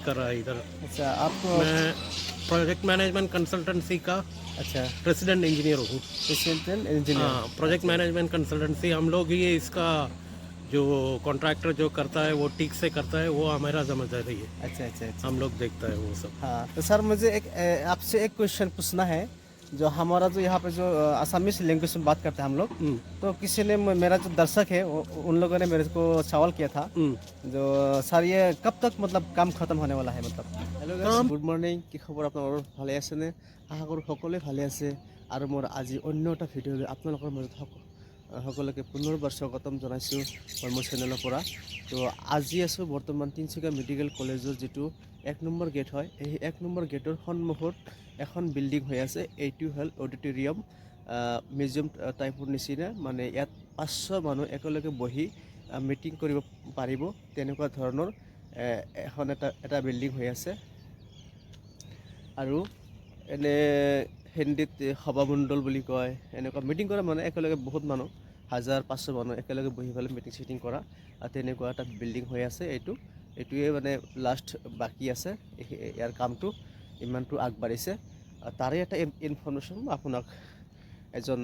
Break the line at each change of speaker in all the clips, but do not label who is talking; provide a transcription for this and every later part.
कर रहा है इधर।
अच्छा, आपको
मैं प्रोजेक्ट मैनेजमेंट कंसल्टेंसी का
अच्छा
रेसिडेंट इंजीनियर हूँ।
Assistant engineer.
हाँ, प्रोजेक्ट मैनेजमेंट कंसल्टेंसी हम लोग ये इसका जो कॉन्ट्रैक्टर जो करता है वो ठीक से करता है, वो हमारा जिम्मेदारी है।
अच्छा अच्छा अच्छा।
हम लोग देखता है वो सब।
हाँ, तो सर मुझे आपसे एक क्वेश्चन पूछना है। जो हमारा जो यहाँ पे जो असमीज लैंग्वेज में बात करते हैं हम लोग, तो किसी ने मेरा जो दर्शक है उन लोगों ने मेरे को सवाल किया था जो सर ये कब तक मतलब काम खत्म होने वाला है मतलब। Hello guys, good morning. কি খবৰ আপোনালোকৰ? ভালে আছেনে? আশা কৰোঁ সকলোৱে ভালে আছে। আৰু মোৰ আজি অন্য এটা ভিডিঅ' আপোনালোকৰ মাজত সকলোকে পুনৰবাৰ স্বাগতম জনাইছোঁ মই মোৰ চেনেলৰ পৰা। তো আজি আছোঁ বৰ্তমান তিনিচুকীয়া মেডিকেল কলেজৰ যিটো 1 নম্বৰ গেট হয়, এই 1 নম্বৰ গেটৰ সন্মুখত এখন বিল্ডিং হৈ আছে। এইটো হ'ল অডিটৰিয়াম, মিউজিয়াম টাইপৰ নিচিনা। মানে ইয়াত 500 মানুহ একেলগে বহি মিটিং কৰিব পাৰিব, তেনেকুৱা ধৰণৰ এখন এটা বিল্ডিং হৈ আছে। আৰু এনে হিন্দীত সভামণ্ডল বুলি কয়। এনেকুৱা মিটিং কৰা মানে একেলগে বহুত মানুহ 1500 মানুহ একেলগে বহি পেলাই মিটিং চিটিং কৰা তেনেকুৱা এটা বিল্ডিং হৈ আছে। এইটোৱে মানে লাষ্ট বাকী আছে, ইয়াৰ কামটো ইমানটো আগবাঢ়িছে। তাৰে এটা ইনফৰ্মেশ্যন আপোনাক এজন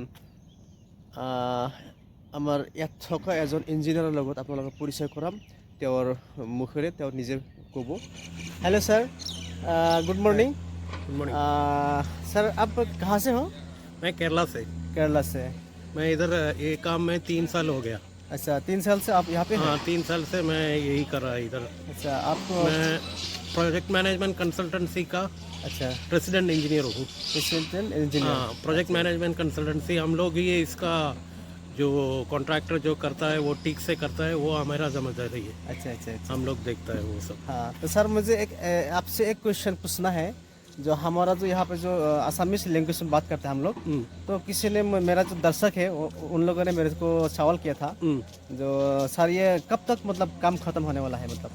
আমাৰ ইয়াত থকা এজন ইঞ্জিনিয়াৰৰ লগত আপোনালোকক পৰিচয় কৰাম। তেওঁৰ মুখেৰে তেওঁ নিজে ক'ব। Hello sir, good morning.
Good morning.
Sir आप कहाँ से हो?
मैं केरला से।
केरला से।
मैं इधर ये काम में 3 साल हो गया।
अच्छा, 3 साल से आप यहाँ पे हैं?
हाँ, 3 साल से मैं यही कर रहा इधर।
अच्छा, आपको
मैं प्रोजेक्ट मैनेजमेंट कंसल्टेंसी का
अच्छा
रेसिडेंट इंजीनियर हूँ।
Assistant engineer.
हाँ, प्रोजेक्ट मैनेजमेंट कंसल्टेंसी हम लोग ये इसका जो कॉन्ट्रैक्टर जो करता है वो ठीक से करता है, वो हमारा जिम्मेदारी है।
अच्छा अच्छा अच्छा।
हम लोग देखता है वो सब।
हाँ, तो सर मुझे आपसे एक क्वेश्चन पूछना है। जो हमारा जो यहाँ पे जो असमीज लैंग्वेज में बात करते हैं हम लोग, तो किसी ने मेरा जो दर्शक है उन लोगों ने मेरे को सवाल किया था जो सर ये कब तक मतलब काम खत्म होने वाला है मतलब।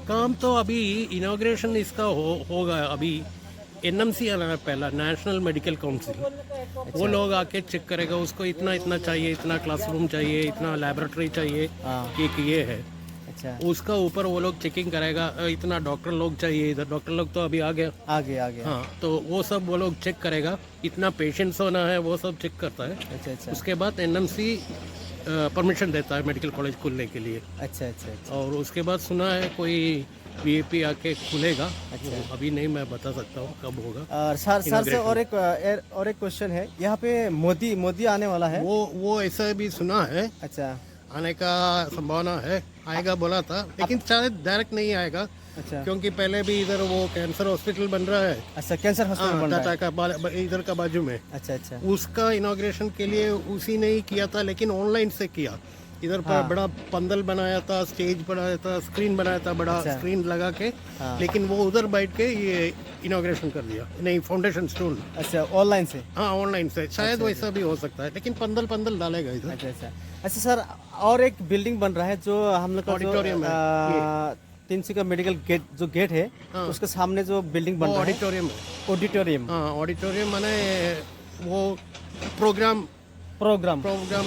काम तो अभी इनॉग्रेशन इसका होगा। अभी एनएमसी आना है पहला, नेशनल मेडिकल काउंसिल। वो लोग आके चेक करेगा, उसको इतना इतना चाहिए, इतना क्लासरूम चाहिए, इतना लैबोरेटरी चाहिए, ये है।
अच्छा,
उसका ऊपर वो लोग चेकिंग करेगा, इतना डॉक्टर लोग चाहिए। इधर डॉक्टर लोग तो अभी आ गया।
आगे
हाँ, तो वो सब वो लोग चेक करेगा, इतना पेशेंट्स होना है वो सब चेक करता है।
अच्छा अच्छा
उसके बाद एनएमसी परमिशन देता है मेडिकल कॉलेज खुलने के लिए।
अच्छा अच्छा अच्छा।
और उसके बाद सुना है कोई वीआईपी आके खुलेगा।
अच्छा,
अभी नहीं मैं बता सकता हूँ कब होगा।
और सर से और एक क्वेश्चन है। यहाँ पे मोदी आने वाला है।
वो ऐसा भी सुना है,
अच्छा
आने का संभावना है। आएगा बोला था, लेकिन शायद डायरेक्ट नहीं आएगा।
अच्छा
क्योंकि पहले भी इधर वो कैंसर हॉस्पिटल बन रहा है।
अच्छा, कैंसर हॉस्पिटल बन रहा है।
टाटा का इधर का बाजू में।
अच्छा अच्छा
उसका इनॉग्रेशन के लिए उसी ने ही किया था, लेकिन ऑनलाइन से किया। इधर पर बड़ा पंदल बनाया था, स्टेज बनाया था, स्क्रीन बनाया था, बड़ा स्क्रीन लगा के। लेकिन वो उधर बैठ के ये इनॉग्रेशन कर दिया। नहीं, फाउंडेशन स्टोन।
अच्छा, ऑनलाइन से।
हाँ, ऑनलाइन से शायद वैसा भी हो सकता है, लेकिन पंदल डालेगा इधर।
अच्छा अच्छा अच्छा। सर और एक बिल्डिंग बन रहा है जो हम लोग का
ऑडिटोरियम है।
तिनसुकिया मेडिकल गेट जो गेट है, उसके सामने जो बिल्डिंग बन रहा है
ऑडिटोरियम है।
ऑडिटोरियम।
हाँ, ऑडिटोरियम माने वो प्रोग्राम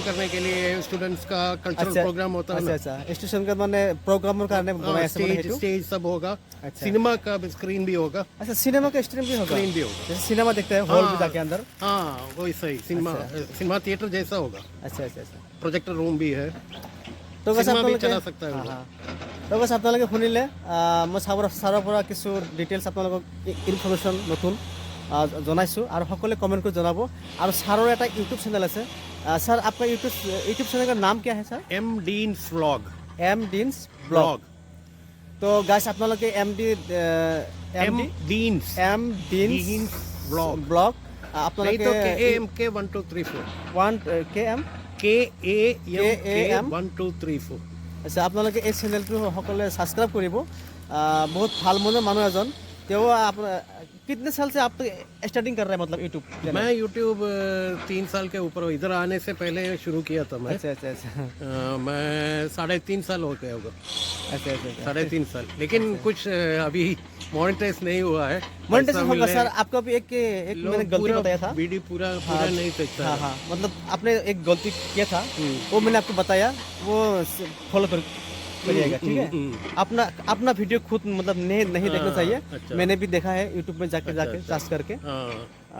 करने के लिए स्टूडेंट्स का कल्चरल प्रोग्राम होता है ना।
अच्छा अच्छा, स्टेशन का माने प्रोग्राम करने
स्टेज सब होगा। सिनेमा का स्क्रीन भी होगा।
अच्छा, सिनेमा का स्क्रीन भी होगा। जैसे सिनेमा देखते हैं हॉल में जाके अंदर।
हाँ, वही सही सिनेमा थिएटर जैसा होगा।
अच्छा अच्छा अच्छा।
प्रोजेक्टर रूम भी है,
तो
सिनेमा भी चला सकता है।
তো বাছ আপোনালোকে শুনিলে। মই ছাৰৰ পৰা কিছু ডিটেইলছ আপোনালোকক ইনফৰ্মেশ্যন নতুন জনাইছোঁ, আৰু সকলোৱে কমেণ্ট কৰি জনাব। আৰু ছাৰৰ এটা ইউটিউব চেনেল আছে। सर आपका यूट्यूब चैनल का नाम क्या है sir?
M Deens vlog.
M Deens blog. तो गाइस আপোনালোকে एम डीन्स ब्लॉग আপোনালোকে
तो KAM 1 2 3 4 KAM 1 2 3 4।
আচ্ছা, আপোনালোকে এই চেনেলটো সকলোৱে ছাবস্ক্ৰাইব কৰিব। বহুত ভাল মনৰ মানুহ এজন তেওঁ। कितने साल से आप स्टार्टिंग कर रहे हैं मतलब यूट्यूब?
मैं यूट्यूब 3 साल के ऊपर, इधर आने से पहले शुरू किया था मैं।
अच्छा अच्छा अच्छा।
मैं 3.5 साल हो गया होगा।
अच्छा अच्छा
3.5 साल, लेकिन कुछ अभी मोनेटाइज नहीं हुआ है।
मोनेटाइज होगा सर। आपको भी एक मैंने गलती बताया था।
वीडियो पूरा नहीं देखता।
हाँ हाँ, मतलब आपने एक गलती किया था, वो मैंने आपको बताया, वो फॉलो करिएगा, ठीक है। अपना अपना वीडियो खुद मतलब नहीं देखना चाहिए।
अच्छा।
मैंने भी देखा है यूट्यूब में जाके सर्च करके,
हाँ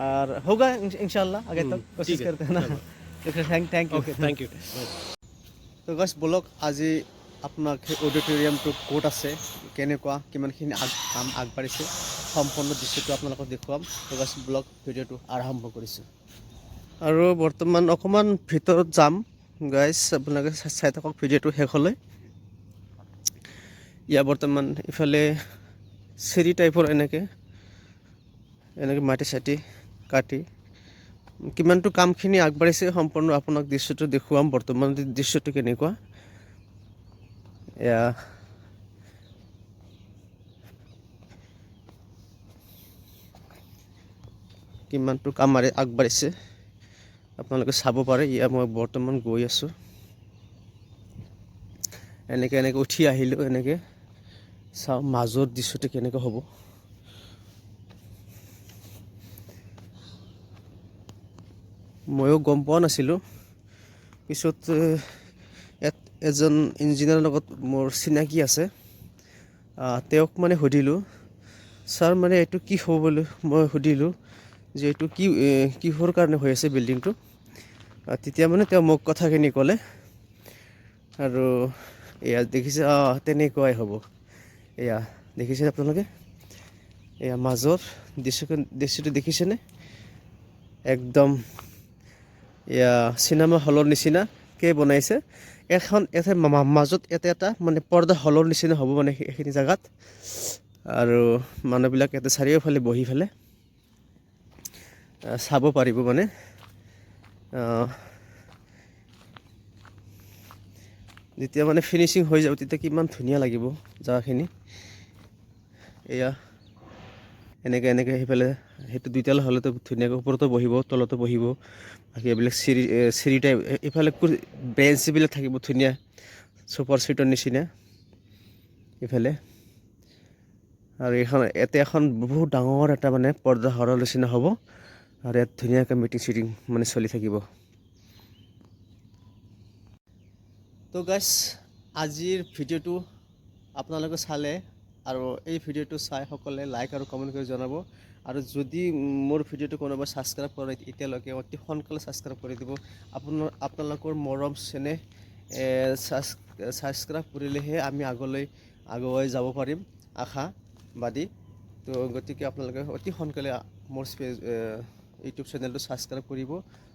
और होगा इंशाल्लाह आगे तक कोशिश
ठीक है,
करते हैं ना। तो thank you.
Okay thank you.
তো গাইছ বলক আজি আপোনাক সেই অডিটৰিয়ামটো ক'ত আছে, কেনেকুৱা কিমানখিনি কাম আগবাঢ়িছে, সম্পূৰ্ণ দৃশ্যটো আপোনালোকক দেখুৱাম। তো গাইছ ব্লগ ভিডিঅ'টো আৰম্ভ কৰিছোঁ। আৰু বৰ্তমান অকণমান ভিতৰত যাম গাইছ, আপোনালোকে চাই থাকক ভিডিঅ'টো শেষলৈ। ইয়াৰ বৰ্তমান ইফালে চিৰি টাইপৰ এনেকৈ মাটি চাটি কাটি কিমানটো কামখিনি আগবাঢ়িছে সম্পূৰ্ণ আপোনাক দৃশ্যটো দেখুৱাম। বৰ্তমান দৃশ্যটো কেনেকুৱা এয়া কিমানটো কাম আগবাঢ়িছে আপোনালোকে চাব পাৰে। মই বৰ্তমান গৈ আছোঁ, এনেকৈ উঠি আহিলোঁ। এনেকৈ চাওঁ মাজৰ দৃশ্যটো কেনেকৈ হ'ব। ময়ো গম পোৱা নাছিলোঁ, পিছত এজন ইঞ্জিনিয়াৰৰ লগত মোৰ চিনাকি আছে, তেওঁক মানে সুধিলোঁ, ছাৰ মানে এইটো কি হ'ব বুলি মই সুধিলোঁ যে এইটো কিহৰ কাৰণে হৈ আছে বিল্ডিংটো। তেতিয়া মানে তেওঁ মোক কথাখিনি ক'লে, আৰু এয়া দেখিছে তেনেকুৱাই হ'ব। এয়া দেখিছে আপোনালোকে, এয়া মাজৰ দৃশ্যটো দেখিছেনে, একদম এয়া চিনেমা হলৰ নিচিনাকৈ বনাইছে। মাজত এটা মানে পৰ্দা হলৰ নিচিনা হ'ব মানে সেইখিনি জেগাত, আৰু মানুহবিলাক ইয়াতে চাৰিওফালে বহি পেলাই চাব পাৰিব মানে। যেতিয়া মানে ফিনিচিং হৈ যাব তেতিয়া কিমান ধুনীয়া লাগিব জেগাখিনি। এয়া এনেকৈ সেইফালে সেইটো দুইটালা হ'লেতো ধুনীয়াকৈ ওপৰতো বহিব, তলতো বহিব। বাকী এইবিলাক চিৰি টাইপ, এইফালে বেঞ্চবিলাক থাকিব ধুনীয়া ছুপাৰ চিটৰ নিচিনা এইফালে। আৰু ইয়াতে এখন বহুত ডাঙৰ এটা মানে পৰ্দা হলৰ নিচিনা হ'ব, আৰু ইয়াত ধুনীয়াকৈ মিটিং চিটিং মানে চলি থাকিব। তো গাইছ আজিৰ ভিডিঅ'টো আপোনালোকে চালে, আৰু এই ভিডিঅ'টো চাই সকলোৱে লাইক আৰু কমেণ্ট কৰি জনাব। আৰু যদি মোৰ ভিডিঅ'টো কোনোবাই ছাবস্ক্ৰাইব কৰে এতিয়ালৈকে অতি সোনকালে ছাবস্ক্ৰাইব কৰি দিব। আপোনালোকৰ মৰম চেনেহ ছাবস্ক্ৰাইব কৰিলেহে আমি আগুৱাই যাব পাৰিম আশাবাদী। তো গতিকে আপোনালোকে অতি সোনকালে মোৰ ইউটিউব চেনেলটো ছাবস্ক্ৰাইব কৰিব।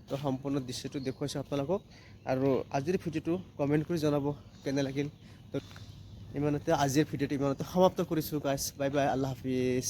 তো সম্পূৰ্ণ দৃশ্যটো দেখুৱাইছোঁ আপোনালোকক, আৰু আজিৰ ভিডিঅ'টো কমেণ্ট কৰি জনাব কেনে লাগিল। তো ইমানতে আজিৰ ভিডিঅ'টো ইমানতে সমাপ্ত কৰিছোঁ গাইছ। Bye bye, Allah Hafiz.